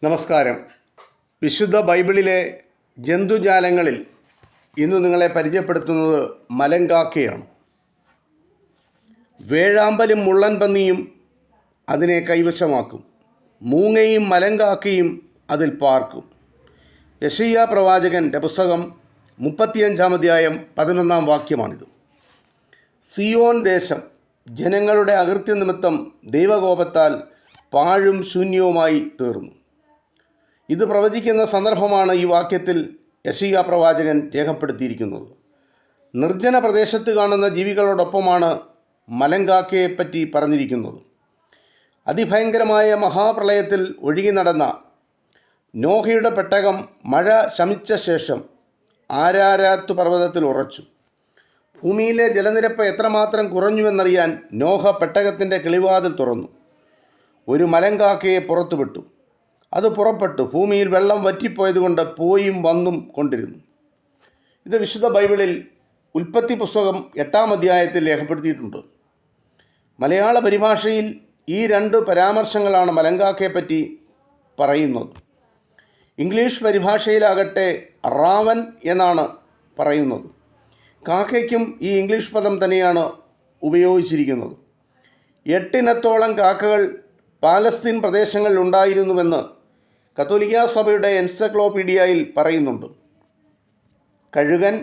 നമസ്കാരം. വിശുദ്ധ ബൈബിളിലെ ജന്തുജാലങ്ങളിൽ ഇന്ന് നിങ്ങളെ പരിചയപ്പെടുത്തുന്നത് മലങ്കാക്കയാണ്. വേഴാമ്പലും മുള്ളൻ പന്നിയും അതിനെ കൈവശമാക്കും. മൂങ്ങയും മലങ്കാക്കയും അതിൽ പാർക്കും. യെശയ്യാ പ്രവാചകൻ്റെ പുസ്തകം 35-ാം അധ്യായം 11-ാം വാക്യമാണിത്. സിയോൻ ദേശം ജനങ്ങളുടെ അകൃത്യ നിമിത്തം ദൈവകോപത്താൽ പാഴും ശൂന്യവുമായി തീർന്നു. ഇത് പ്രവചിക്കുന്ന സന്ദർഭമാണ് ഈ വാക്യത്തിൽ യെശയ്യാ പ്രവാചകൻ രേഖപ്പെടുത്തിയിരിക്കുന്നത്. നിർജ്ജന പ്രദേശത്ത് കാണുന്ന ജീവികളോടൊപ്പമാണ് മലങ്കാക്കയെപ്പറ്റി പറഞ്ഞിരിക്കുന്നത്. അതിഭയങ്കരമായ മഹാപ്രളയത്തിൽ ഒഴുകി നടന്ന നോഹയുടെ പെട്ടകം മഴ ശമിച്ച ശേഷം ആരാരാത്ത് പർവ്വതത്തിൽ ഉറച്ചു. ഭൂമിയിലെ ജലനിരപ്പ് എത്രമാത്രം കുറഞ്ഞുവെന്നറിയാൻ നോഹ പെട്ടകത്തിൻ്റെ കിളിവാതിൽ തുറന്നു. ഒരു മലങ്കാക്കയെ പുറത്തുവിട്ടു. അത് പുറപ്പെട്ടു ഭൂമിയിൽ വെള്ളം വറ്റിപ്പോയതുകൊണ്ട് പോയും വന്നും കൊണ്ടിരുന്നു. ഇത് വിശുദ്ധ ബൈബിളിൽ ഉൽപ്പത്തി പുസ്തകം 8-ാം അധ്യായത്തിൽ രേഖപ്പെടുത്തിയിട്ടുണ്ട്. മലയാള പരിഭാഷയിൽ ഈ രണ്ട് പരാമർശങ്ങളാണ് മലങ്കാക്കയെപ്പറ്റി പറയുന്നത്. ഇംഗ്ലീഷ് പരിഭാഷയിലാകട്ടെ റാവൻ എന്നാണ് പറയുന്നത്. കാക്കയ്ക്കും ഈ ഇംഗ്ലീഷ് പദം തന്നെയാണ് ഉപയോഗിച്ചിരിക്കുന്നത്. 8 ഇനത്തോളം കാക്കകൾ പാലസ്തീൻ പ്രദേശങ്ങളിൽ ഉണ്ടായിരുന്നുവെന്ന് കത്തോലിക്കാ സഭയുടെ എൻസൈക്ലോപീഡിയയിൽ പറയുന്നുണ്ട്. കഴുകൻ,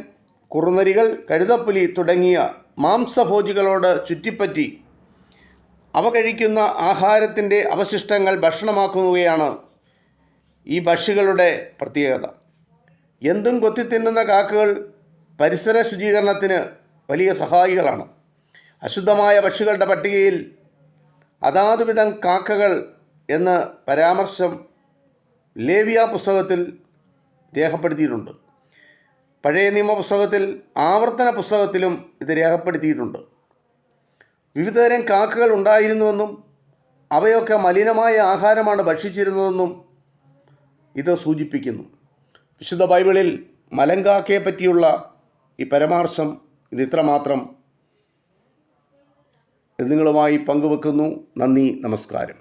കുറുനരികൾ, കഴുതപ്പുലി തുടങ്ങിയ മാംസഭോജികളോട് ചുറ്റിപ്പറ്റി അവ കഴിക്കുന്ന ആഹാരത്തിൻ്റെ അവശിഷ്ടങ്ങൾ ഭക്ഷണമാക്കുകയാണ് ഈ പക്ഷികളുടെ പ്രത്യേകത. എന്തും കൊത്തിത്തിന്നുന്ന കാക്കകൾ പരിസര ശുചീകരണത്തിന് വലിയ സഹായികളാണ്. അശുദ്ധമായ പക്ഷികളുടെ പട്ടികയിൽ അതാതുവിധം കാക്കകൾ എന്ന് പരാമർശം ലേവ്യ പുസ്തകത്തിൽ രേഖപ്പെടുത്തിയിട്ടുണ്ട്. പഴയ നിയമ പുസ്തകത്തിൽ ആവർത്തന പുസ്തകത്തിലും ഇത് രേഖപ്പെടുത്തിയിട്ടുണ്ട്. വിവിധതരം കാക്കകൾ ഉണ്ടായിരുന്നുവെന്നും അവയൊക്കെ മലിനമായ ആഹാരമാണ് ഭക്ഷിച്ചിരുന്നതെന്നും ഇത് സൂചിപ്പിക്കുന്നു. വിശുദ്ധ ബൈബിളിൽ മലങ്കാക്കയെ പറ്റിയുള്ള ഈ പരാമർശം ഇത്രമാത്രം നിങ്ങളുമായി പങ്കുവെക്കുന്നു. നന്ദി, നമസ്കാരം.